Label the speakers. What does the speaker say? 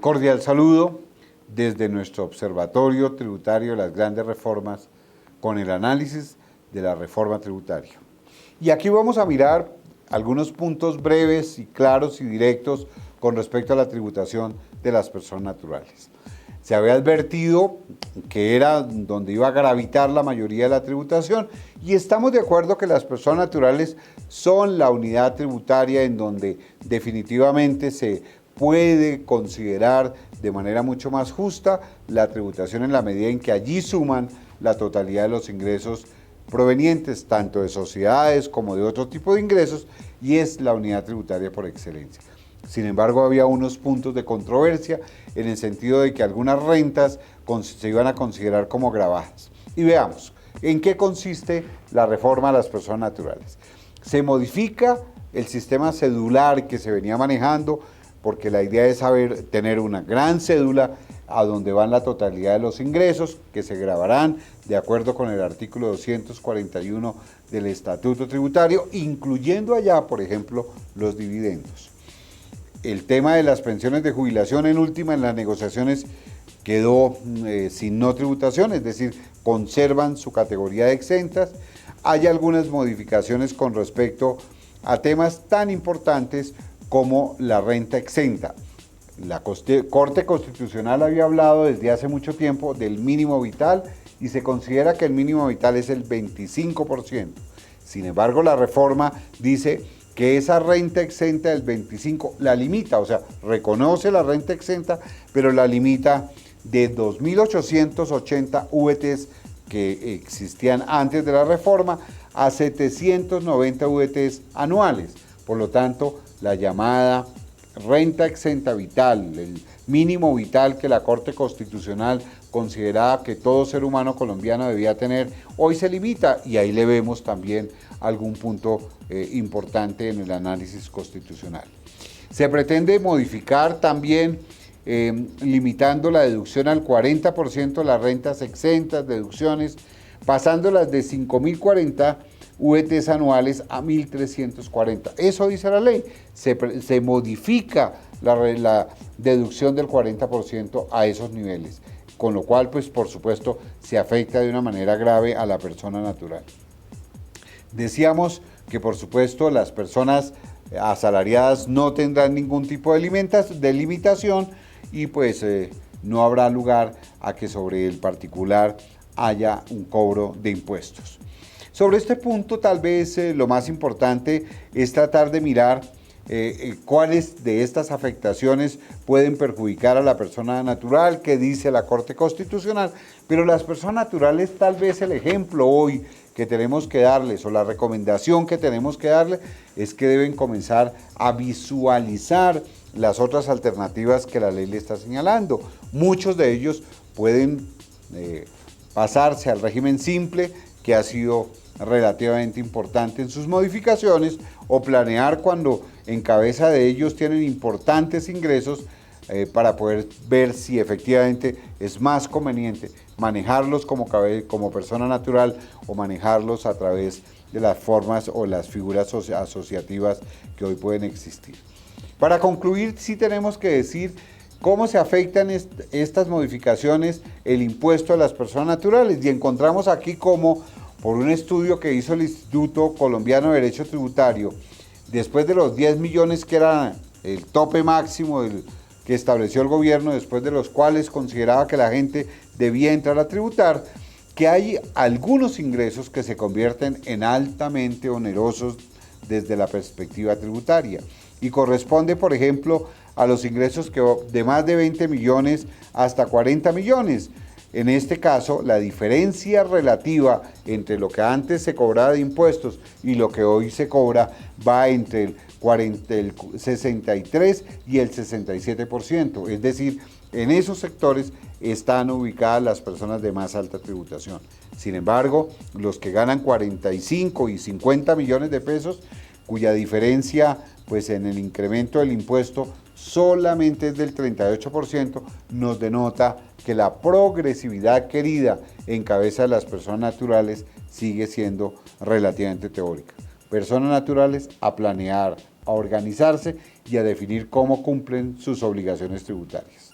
Speaker 1: cordial saludo desde nuestro Observatorio Tributario de las Grandes Reformas con el análisis de la reforma tributaria. Y aquí vamos a mirar algunos puntos breves y claros y directos con respecto a la tributación de las personas naturales. Se había advertido que era donde iba a gravitar la mayoría de la tributación y estamos de acuerdo que las personas naturales son la unidad tributaria en donde definitivamente se puede considerar de manera mucho más justa la tributación en la medida en que allí suman la totalidad de los ingresos provenientes tanto de sociedades como de otro tipo de ingresos y es la unidad tributaria por excelencia. Sin embargo, había unos puntos de controversia en el sentido de que algunas rentas se iban a considerar como gravadas. Y veamos, ¿en qué consiste la reforma a las personas naturales? Se modifica el sistema cedular que se venía manejando porque la idea es tener una gran cédula a donde van la totalidad de los ingresos que se gravarán de acuerdo con el artículo 241 del Estatuto Tributario, incluyendo allá, por ejemplo, los dividendos. El tema de las pensiones de jubilación en última en las negociaciones quedó sin no tributación, es decir, conservan su categoría de exentas. Hay algunas modificaciones con respecto a temas tan importantes como la renta exenta. La Corte Constitucional había hablado desde hace mucho tiempo del mínimo vital y se considera que el mínimo vital es el 25%. Sin embargo, la reforma dice que esa renta exenta del 25 la limita, o sea, reconoce la renta exenta, pero la limita de 2.880 VTs que existían antes de la reforma a 790 VTs anuales. Por lo tanto, la llamada renta exenta vital, el mínimo vital que la Corte Constitucional consideraba que todo ser humano colombiano debía tener, hoy se limita y ahí le vemos también algún punto importante en el análisis constitucional. Se pretende modificar también limitando la deducción al 40% de las rentas exentas, deducciones, pasándolas de 5.040 VTs anuales a 1.340. Eso dice la ley. Se modifica la deducción del 40% a esos niveles, con lo cual, pues, por supuesto, se afecta de una manera grave a la persona natural. Decíamos que, por supuesto, las personas asalariadas no tendrán ningún tipo de limitación y, pues, no habrá lugar a que sobre el particular haya un cobro de impuestos. Sobre este punto, tal vez lo más importante es tratar de mirar cuáles de estas afectaciones pueden perjudicar a la persona natural, que dice la Corte Constitucional, pero las personas naturales, tal vez el ejemplo hoy que tenemos que darles o la recomendación que tenemos que darles es que deben comenzar a visualizar las otras alternativas que la ley le está señalando. Muchos de ellos pueden pasarse al régimen simple, que ha sido relativamente importante en sus modificaciones, o planear cuando en cabeza de ellos tienen importantes ingresos para poder ver si efectivamente es más conveniente manejarlos como persona natural o manejarlos a través de las formas o las figuras asociativas que hoy pueden existir. Para concluir, sí tenemos que decir cómo se afectan estas modificaciones el impuesto a las personas naturales, y encontramos aquí como por un estudio que hizo el Instituto Colombiano de Derecho Tributario, después de los 10 millones que era el tope máximo que estableció el gobierno, después de los cuales consideraba que la gente debía entrar a tributar, que hay algunos ingresos que se convierten en altamente onerosos desde la perspectiva tributaria. Y corresponde, por ejemplo, a los ingresos de más de 20 millones hasta 40 millones. En este caso, la diferencia relativa entre lo que antes se cobraba de impuestos y lo que hoy se cobra va entre el 63 y el 67%. Es decir, en esos sectores están ubicadas las personas de más alta tributación. Sin embargo, los que ganan 45 y 50 millones de pesos, cuya diferencia pues en el incremento del impuesto solamente es del 38%, nos denota que la progresividad querida en cabeza de las personas naturales sigue siendo relativamente teórica. personas naturales a planear, a organizarse y a definir cómo cumplen sus obligaciones tributarias.